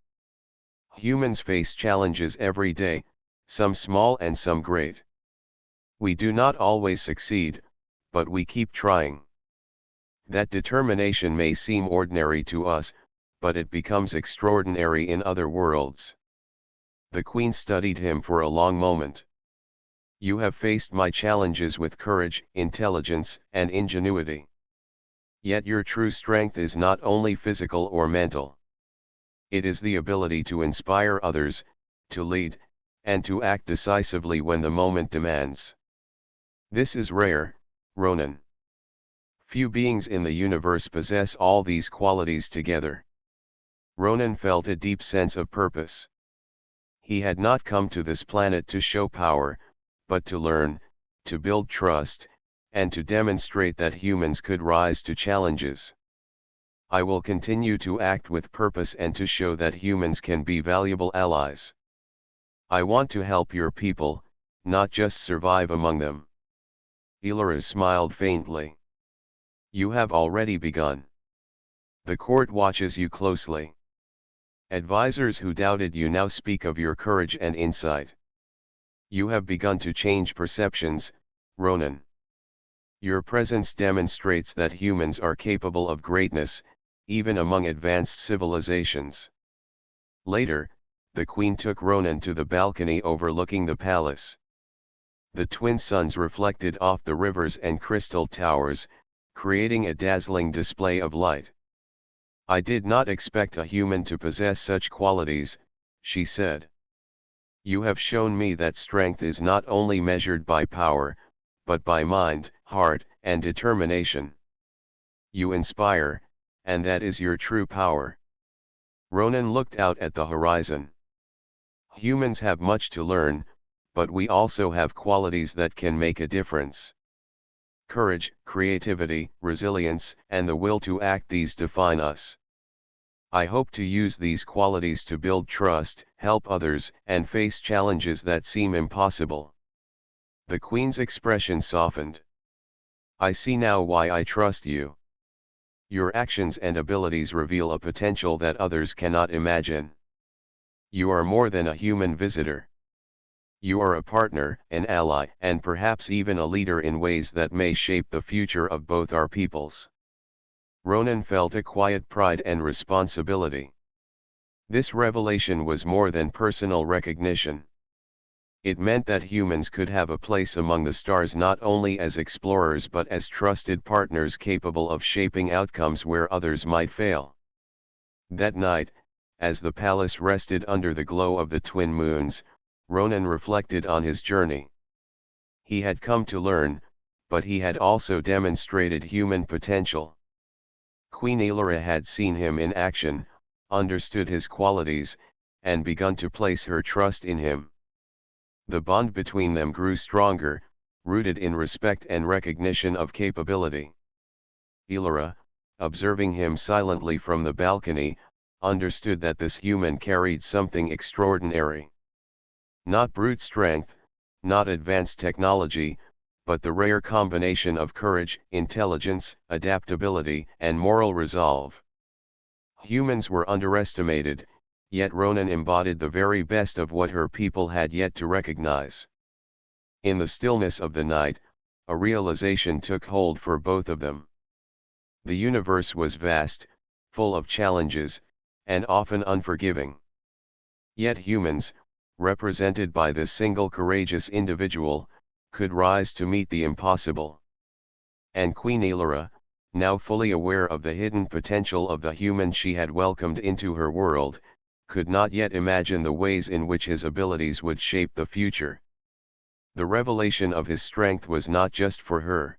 Humans face challenges every day, some small and some great. We do not always succeed, but we keep trying. That determination may seem ordinary to us, but it becomes extraordinary in other worlds." The Queen studied him for a long moment. "You have faced my challenges with courage, intelligence, and ingenuity. Yet your true strength is not only physical or mental. It is the ability to inspire others, to lead, and to act decisively when the moment demands. This is rare, Ronan. Few beings in the universe possess all these qualities together." Ronan felt a deep sense of purpose. He had not come to this planet to show power, but to learn, to build trust, and to demonstrate that humans could rise to challenges. "I will continue to act with purpose and to show that humans can be valuable allies. I want to help your people, not just survive among them." Illyra smiled faintly. "You have already begun. The court watches you closely. Advisors who doubted you now speak of your courage and insight. You have begun to change perceptions, Ronan. Your presence demonstrates that humans are capable of greatness, even among advanced civilizations." Later, the Queen took Ronan to the balcony overlooking the palace. The twin suns reflected off the rivers and crystal towers, creating a dazzling display of light. "I did not expect a human to possess such qualities," she said. "You have shown me that strength is not only measured by power, but by mind, heart, and determination. You inspire, and that is your true power." Ronan looked out at the horizon. "Humans have much to learn, but we also have qualities that can make a difference. Courage, creativity, resilience, and the will to act, these define us. I hope to use these qualities to build trust, help others, and face challenges that seem impossible." The Queen's expression softened. "I see now why I trust you. Your actions and abilities reveal a potential that others cannot imagine. You are more than a human visitor. You are a partner, an ally, and perhaps even a leader in ways that may shape the future of both our peoples. Ronan felt a quiet pride and responsibility. This revelation was more than personal recognition. It meant that humans could have a place among the stars not only as explorers but as trusted partners capable of shaping outcomes where others might fail. That night, as the palace rested under the glow of the twin moons, Ronan reflected on his journey. He had come to learn, but he had also demonstrated human potential. Queen Elora had seen him in action, understood his qualities, and begun to place her trust in him. The bond between them grew stronger, rooted in respect and recognition of capability. Elora, observing him silently from the balcony, understood that this human carried something extraordinary. Not brute strength, not advanced technology, but the rare combination of courage, intelligence, adaptability, and moral resolve. Humans were underestimated, yet Ronan embodied the very best of what her people had yet to recognize. In the stillness of the night, a realization took hold for both of them. The universe was vast, full of challenges, and often unforgiving. Yet humans, represented by this single courageous individual, could rise to meet the impossible. And Queen Elora, now fully aware of the hidden potential of the human she had welcomed into her world, could not yet imagine the ways in which his abilities would shape the future. The revelation of his strength was not just for her.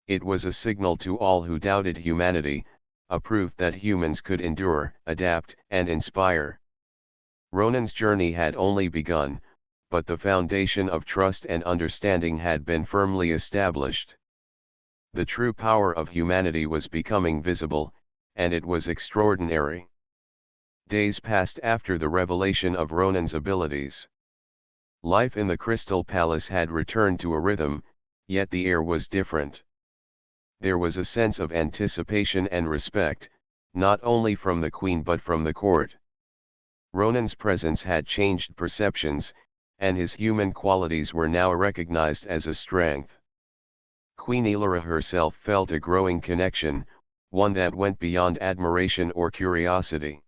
It was a signal to all who doubted humanity, a proof that humans could endure, adapt, and inspire. Ronan's journey had only begun, but the foundation of trust and understanding had been firmly established. The true power of humanity was becoming visible, and it was extraordinary. Days passed after the revelation of Ronan's abilities. Life in the Crystal Palace had returned to a rhythm, yet the air was different. There was a sense of anticipation and respect, not only from the queen but from the court. Ronan's presence had changed perceptions, and his human qualities were now recognized as a strength. Queen Elora herself felt a growing connection, one that went beyond admiration or curiosity.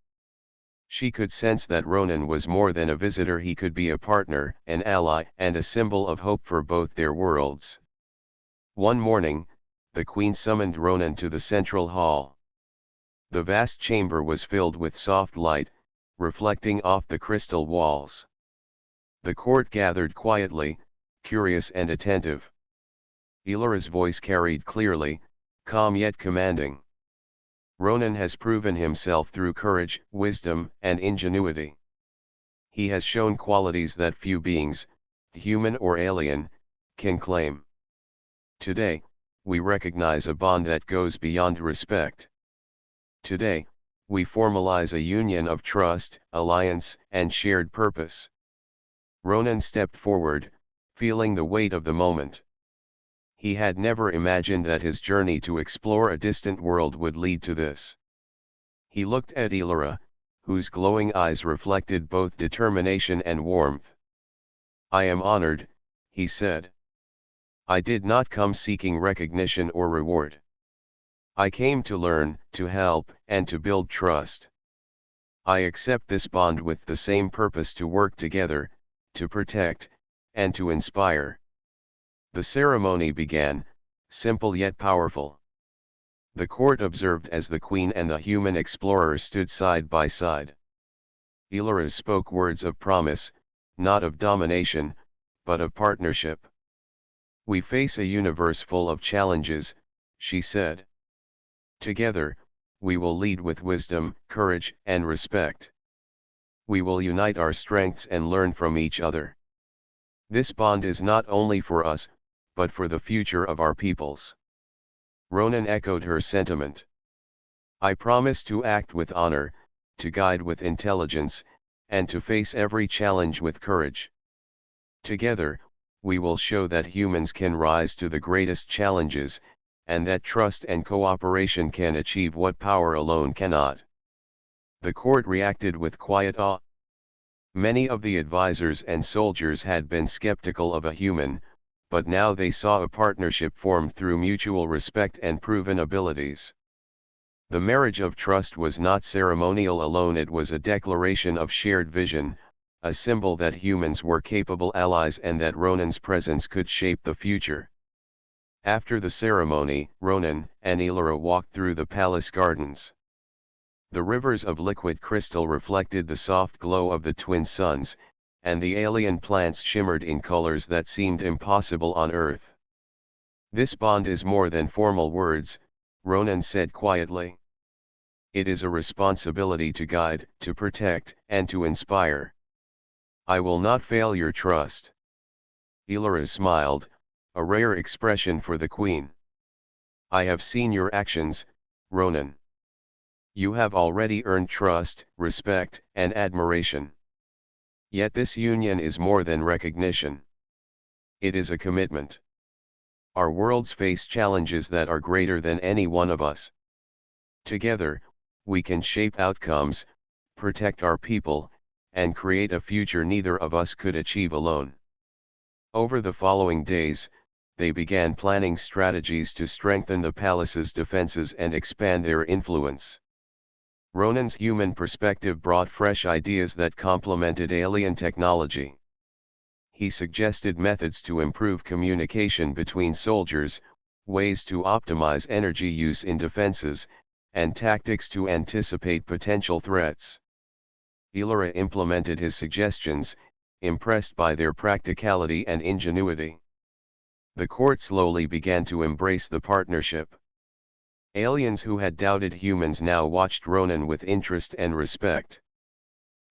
She could sense that Ronan was more than a visitor, he could be a partner, an ally, and a symbol of hope for both their worlds. One morning, the queen summoned Ronan to the central hall. The vast chamber was filled with soft light, reflecting off the crystal walls. The court gathered quietly, curious and attentive. Elora's voice carried clearly, calm yet commanding. Ronan has proven himself through courage, wisdom, and ingenuity. He has shown qualities that few beings, human or alien, can claim. Today, we recognize a bond that goes beyond respect. Today, we formalize a union of trust, alliance, and shared purpose. Ronan stepped forward, feeling the weight of the moment. He had never imagined that his journey to explore a distant world would lead to this. He looked at Elora, whose glowing eyes reflected both determination and warmth. "I am honored," he said. "I did not come seeking recognition or reward. I came to learn, to help, and to build trust. I accept this bond with the same purpose: to work together, to protect, and to inspire." The ceremony began, simple yet powerful. The court observed as the queen and the human explorer stood side by side. Elora spoke words of promise, not of domination, but of partnership. "We face a universe full of challenges," she said. "Together, we will lead with wisdom, courage, and respect. We will unite our strengths and learn from each other. This bond is not only for us, but for the future of our peoples." Ronan echoed her sentiment. "I promise to act with honor, to guide with intelligence, and to face every challenge with courage. Together, we will show that humans can rise to the greatest challenges, and that trust and cooperation can achieve what power alone cannot." The court reacted with quiet awe. Many of the advisors and soldiers had been skeptical of a human, but now they saw a partnership formed through mutual respect and proven abilities. The marriage of trust was not ceremonial alone, it was a declaration of shared vision, a symbol that humans were capable allies and that Ronan's presence could shape the future. After the ceremony, Ronan and Elora walked through the palace gardens. The rivers of liquid crystal reflected the soft glow of the twin suns, and the alien plants shimmered in colors that seemed impossible on Earth. "This bond is more than formal words," Ronan said quietly. "It is a responsibility to guide, to protect, and to inspire. I will not fail your trust." Elora smiled, a rare expression for the queen. "I have seen your actions, Ronan. You have already earned trust, respect, and admiration. Yet this union is more than recognition. It is a commitment. Our worlds face challenges that are greater than any one of us. Together, we can shape outcomes, protect our people, and create a future neither of us could achieve alone." Over the following days, they began planning strategies to strengthen the palace's defenses and expand their influence. Ronan's human perspective brought fresh ideas that complemented alien technology. He suggested methods to improve communication between soldiers, ways to optimize energy use in defenses, and tactics to anticipate potential threats. Elora implemented his suggestions, impressed by their practicality and ingenuity. The court slowly began to embrace the partnership. Aliens who had doubted humans now watched Ronan with interest and respect.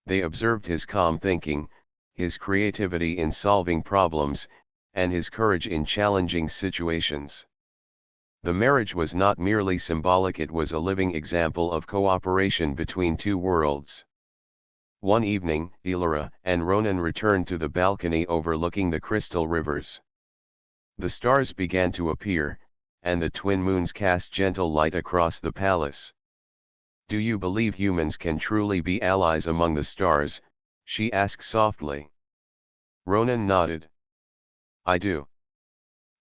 They observed his calm thinking, his creativity in solving problems, and his courage in challenging situations. The marriage was not merely symbolic, it was a living example of cooperation between two worlds. One evening, Elora and Ronan returned to the balcony overlooking the crystal rivers. The stars began to appear, and the twin moons cast gentle light across the palace. "Do you believe humans can truly be allies among the stars?" she asked softly. Ronan nodded. "I do.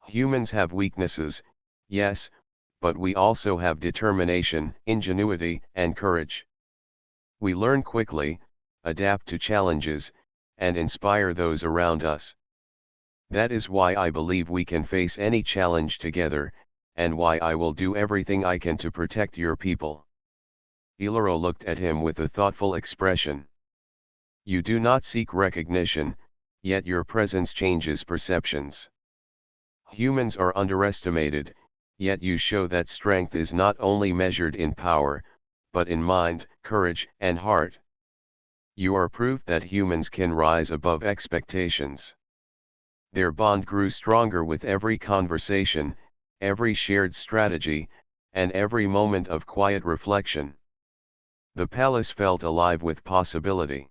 Humans have weaknesses, yes, but we also have determination, ingenuity, and courage. We learn quickly, adapt to challenges, and inspire those around us. That is why I believe we can face any challenge together, and why I will do everything I can to protect your people." Elora looked at him with a thoughtful expression. "You do not seek recognition, yet your presence changes perceptions. Humans are underestimated, yet you show that strength is not only measured in power, but in mind, courage, and heart. You are proof that humans can rise above expectations." Their bond grew stronger with every conversation, every shared strategy, and every moment of quiet reflection. The palace felt alive with possibility.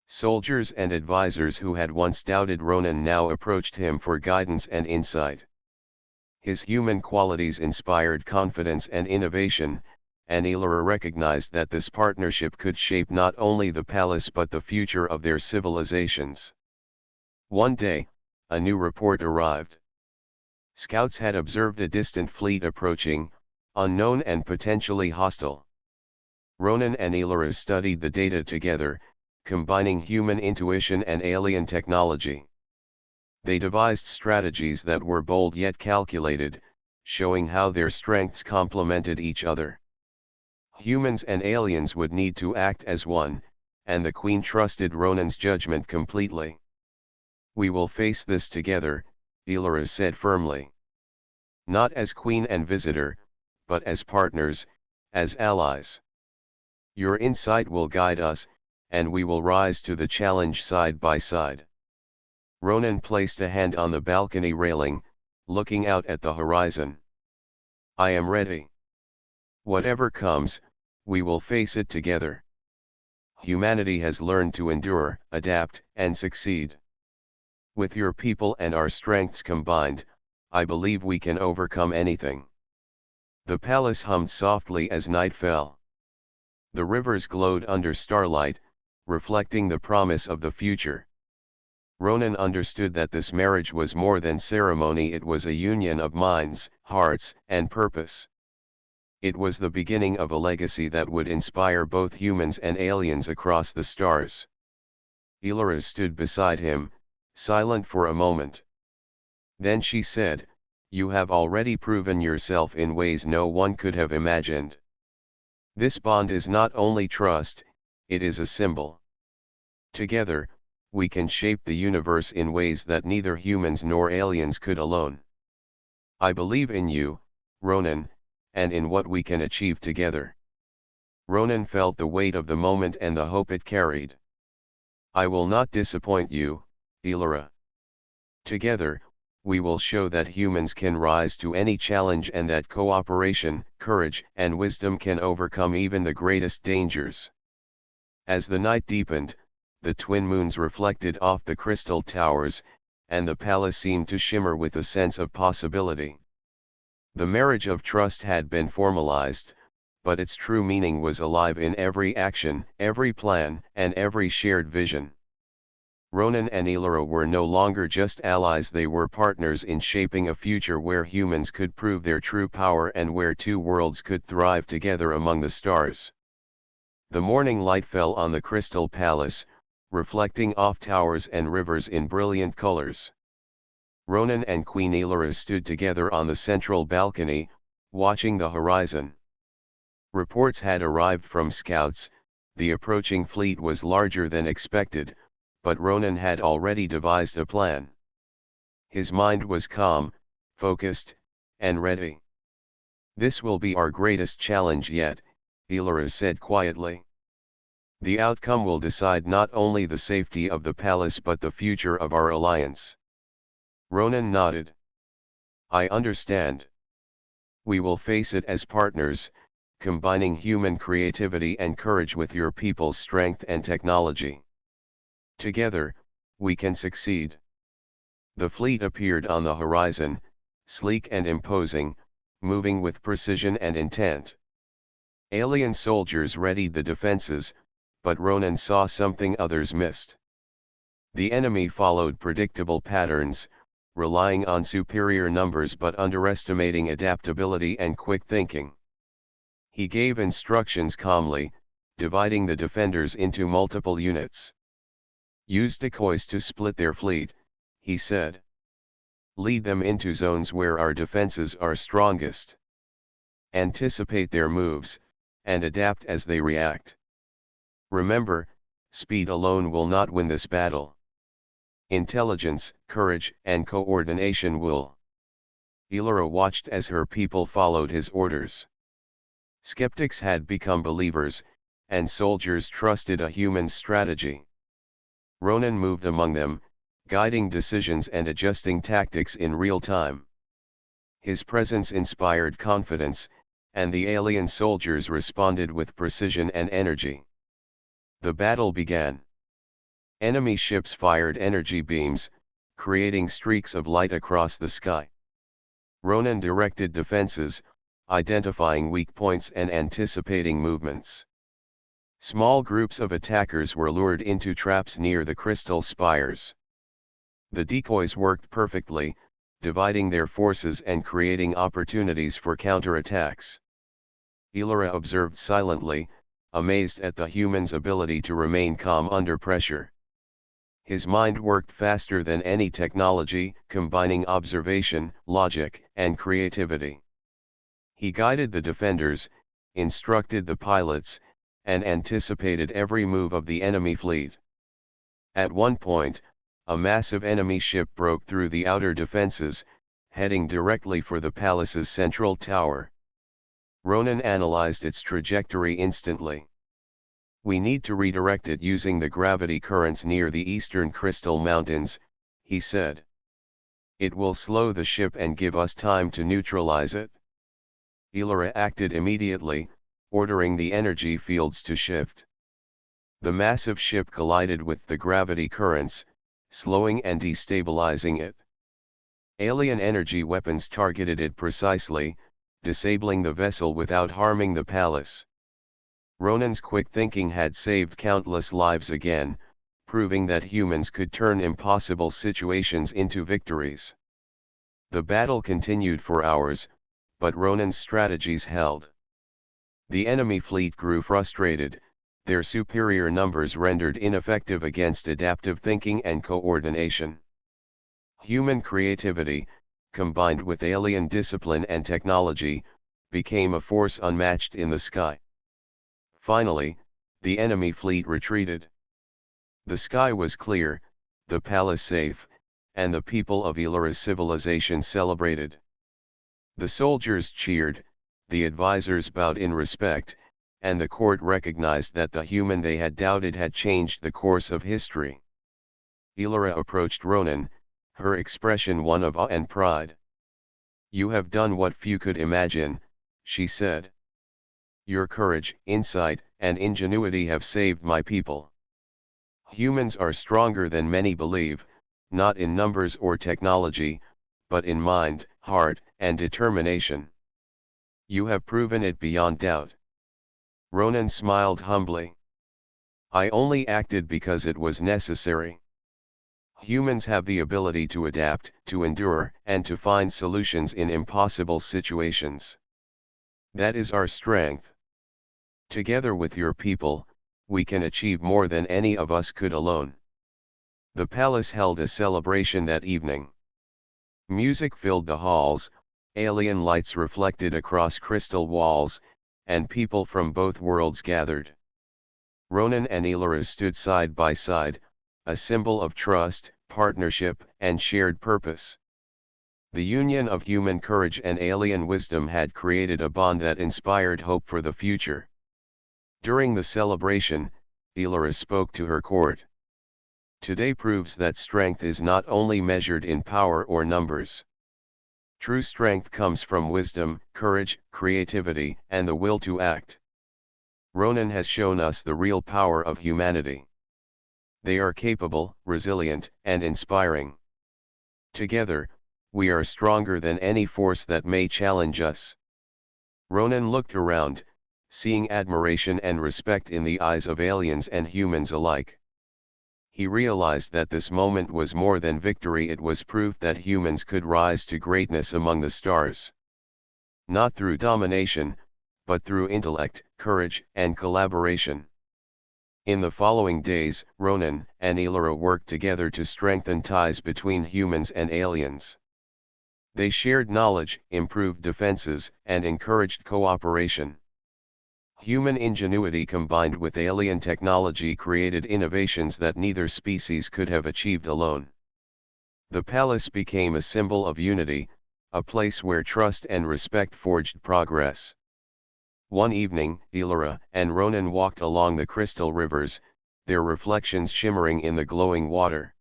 Soldiers and advisors who had once doubted Ronan now approached him for guidance and insight. His human qualities inspired confidence and innovation, and Elora recognized that this partnership could shape not only the palace but the future of their civilizations. One day, a new report arrived. Scouts had observed a distant fleet approaching, unknown and potentially hostile. Ronan and Elora studied the data together, combining human intuition and alien technology. They devised strategies that were bold yet calculated, showing how their strengths complemented each other. Humans and aliens would need to act as one, and the Queen trusted Ronan's judgment completely. "We will face this together," Elora said firmly. "Not as queen and visitor, but as partners, as allies. Your insight will guide us, and we will rise to the challenge side by side." Ronan placed a hand on the balcony railing, looking out at the horizon. "I am ready. Whatever comes, we will face it together. Humanity has learned to endure, adapt, and succeed. With your people and our strengths combined, I believe we can overcome anything." The palace hummed softly as night fell. The rivers glowed under starlight, reflecting the promise of the future. Ronan understood that this marriage was more than ceremony, it was a union of minds, hearts, and purpose. It was the beginning of a legacy that would inspire both humans and aliens across the stars. Elora stood beside him, silent for a moment. Then she said, "You have already proven yourself in ways no one could have imagined. This bond is not only trust, it is a symbol. Together, we can shape the universe in ways that neither humans nor aliens could alone. I believe in you, Ronan, and in what we can achieve together." Ronan felt the weight of the moment and the hope it carried. "I will not disappoint you, Elora. Together, we will show that humans can rise to any challenge and that cooperation, courage, and wisdom can overcome even the greatest dangers." As the night deepened, the twin moons reflected off the crystal towers, and the palace seemed to shimmer with a sense of possibility. The marriage of trust had been formalized, but its true meaning was alive in every action, every plan, and every shared vision. Ronan and Elora were no longer just allies, they were partners in shaping a future where humans could prove their true power and where two worlds could thrive together among the stars. The morning light fell on the crystal palace, reflecting off towers and rivers in brilliant colors. Ronan and Queen Elora stood together on the central balcony, watching the horizon. Reports had arrived from scouts. The approaching fleet was larger than expected, but Ronan had already devised a plan. His mind was calm, focused, and ready. "This will be our greatest challenge yet," Elora said quietly. "The outcome will decide not only the safety of the palace but the future of our alliance." Ronan nodded. "I understand. We will face it as partners, combining human creativity and courage with your people's strength and technology. Together, we can succeed." The fleet appeared on the horizon, sleek and imposing, moving with precision and intent. Alien soldiers readied the defenses, but Ronan saw something others missed. The enemy followed predictable patterns, relying on superior numbers but underestimating adaptability and quick thinking. He gave instructions calmly, dividing the defenders into multiple units. "Use decoys to split their fleet," he said. "Lead them into zones where our defenses are strongest. Anticipate their moves, and adapt as they react. Remember, speed alone will not win this battle. Intelligence, courage, and coordination will." Elora watched as her people followed his orders. Skeptics had become believers, and soldiers trusted a human's strategy. Ronan moved among them, guiding decisions and adjusting tactics in real time. His presence inspired confidence, and the alien soldiers responded with precision and energy. The battle began. Enemy ships fired energy beams, creating streaks of light across the sky. Ronan directed defenses, identifying weak points and anticipating movements. Small groups of attackers were lured into traps near the crystal spires. The decoys worked perfectly, dividing their forces and creating opportunities for counterattacks. Elora observed silently, amazed at the human's ability to remain calm under pressure. His mind worked faster than any technology, combining observation, logic, and creativity. He guided the defenders, instructed the pilots, and anticipated every move of the enemy fleet. At one point, a massive enemy ship broke through the outer defenses, heading directly for the palace's central tower. Ronan analyzed its trajectory instantly. "We need to redirect it using the gravity currents near the eastern Crystal Mountains," he said. "It will slow the ship and give us time to neutralize it." Elora acted immediately, ordering the energy fields to shift. The massive ship collided with the gravity currents, slowing and destabilizing it. Alien energy weapons targeted it precisely, disabling the vessel without harming the palace. Ronan's quick thinking had saved countless lives again, proving that humans could turn impossible situations into victories. The battle continued for hours, but Ronan's strategies held. The enemy fleet grew frustrated, their superior numbers rendered ineffective against adaptive thinking and coordination. Human creativity, combined with alien discipline and technology, became a force unmatched in the sky. Finally, the enemy fleet retreated. The sky was clear, the palace safe, and the people of Elura's civilization celebrated. The soldiers cheered, the advisors bowed in respect, and the court recognized that the human they had doubted had changed the course of history. Elura approached Ronan, her expression one of awe and pride. "You have done what few could imagine," she said. "Your courage, insight, and ingenuity have saved my people. Humans are stronger than many believe, not in numbers or technology, but in mind, heart, and determination. You have proven it beyond doubt." Ronan smiled humbly. "I only acted because it was necessary. Humans have the ability to adapt, to endure, and to find solutions in impossible situations. That is our strength. Together with your people, we can achieve more than any of us could alone." The palace held a celebration that evening. Music filled the halls, alien lights reflected across crystal walls, and people from both worlds gathered. Ronan and Elura stood side by side, a symbol of trust, partnership, and shared purpose. The union of human courage and alien wisdom had created a bond that inspired hope for the future. During the celebration, Elura spoke to her court. "Today proves that strength is not only measured in power or numbers. True strength comes from wisdom, courage, creativity, and the will to act. Ronan has shown us the real power of humanity. They are capable, resilient, and inspiring. Together, we are stronger than any force that may challenge us." Ronan looked around, seeing admiration and respect in the eyes of aliens and humans alike. He realized that this moment was more than victory, it was proof that humans could rise to greatness among the stars. Not through domination, but through intellect, courage, and collaboration. In the following days, Ronan and Elura worked together to strengthen ties between humans and aliens. They shared knowledge, improved defenses, and encouraged cooperation. Human ingenuity combined with alien technology created innovations that neither species could have achieved alone. The palace became a symbol of unity, a place where trust and respect forged progress. One evening, Elura and Ronan walked along the crystal rivers, their reflections shimmering in the glowing water.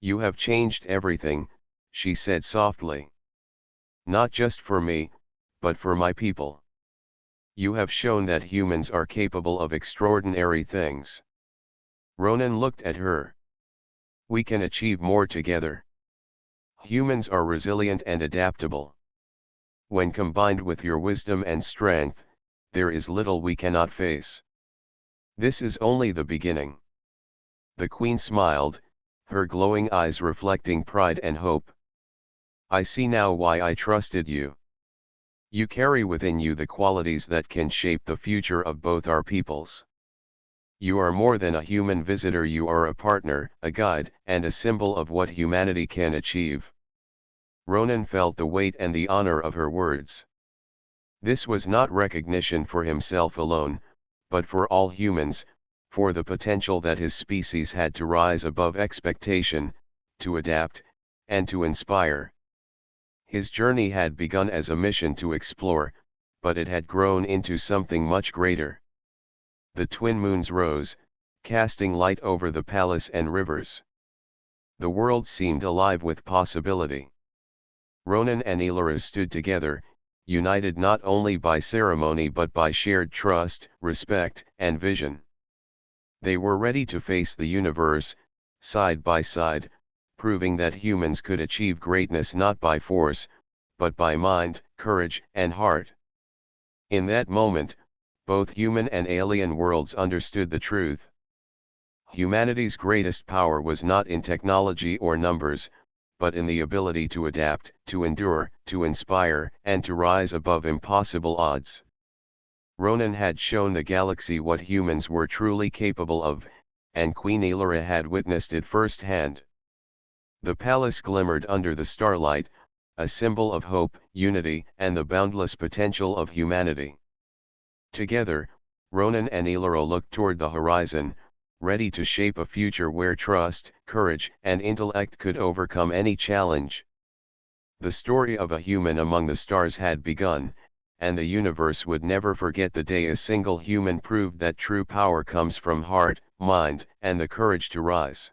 "You have changed everything," she said softly. "Not just for me, but for my people. You have shown that humans are capable of extraordinary things." Ronan looked at her. "We can achieve more together. Humans are resilient and adaptable. When combined with your wisdom and strength, there is little we cannot face. This is only the beginning." The queen smiled, her glowing eyes reflecting pride and hope. "I see now why I trusted you. You carry within you the qualities that can shape the future of both our peoples. You are more than a human visitor, you are a partner, a guide, and a symbol of what humanity can achieve." Ronan felt the weight and the honor of her words. This was not recognition for himself alone, but for all humans, for the potential that his species had to rise above expectation, to adapt, and to inspire. His journey had begun as a mission to explore, but it had grown into something much greater. The twin moons rose, casting light over the palace and rivers. The world seemed alive with possibility. Ronan and Elura stood together, united not only by ceremony but by shared trust, respect, and vision. They were ready to face the universe, side by side, proving that humans could achieve greatness not by force, but by mind, courage, and heart. In that moment, both human and alien worlds understood the truth. Humanity's greatest power was not in technology or numbers, but in the ability to adapt, to endure, to inspire, and to rise above impossible odds. Ronan had shown the galaxy what humans were truly capable of, and Queen Elora had witnessed it firsthand. The palace glimmered under the starlight, a symbol of hope, unity, and the boundless potential of humanity. Together, Ronan and Elora looked toward the horizon, ready to shape a future where trust, courage, and intellect could overcome any challenge. The story of a human among the stars had begun, and the universe would never forget the day a single human proved that true power comes from heart, mind, and the courage to rise.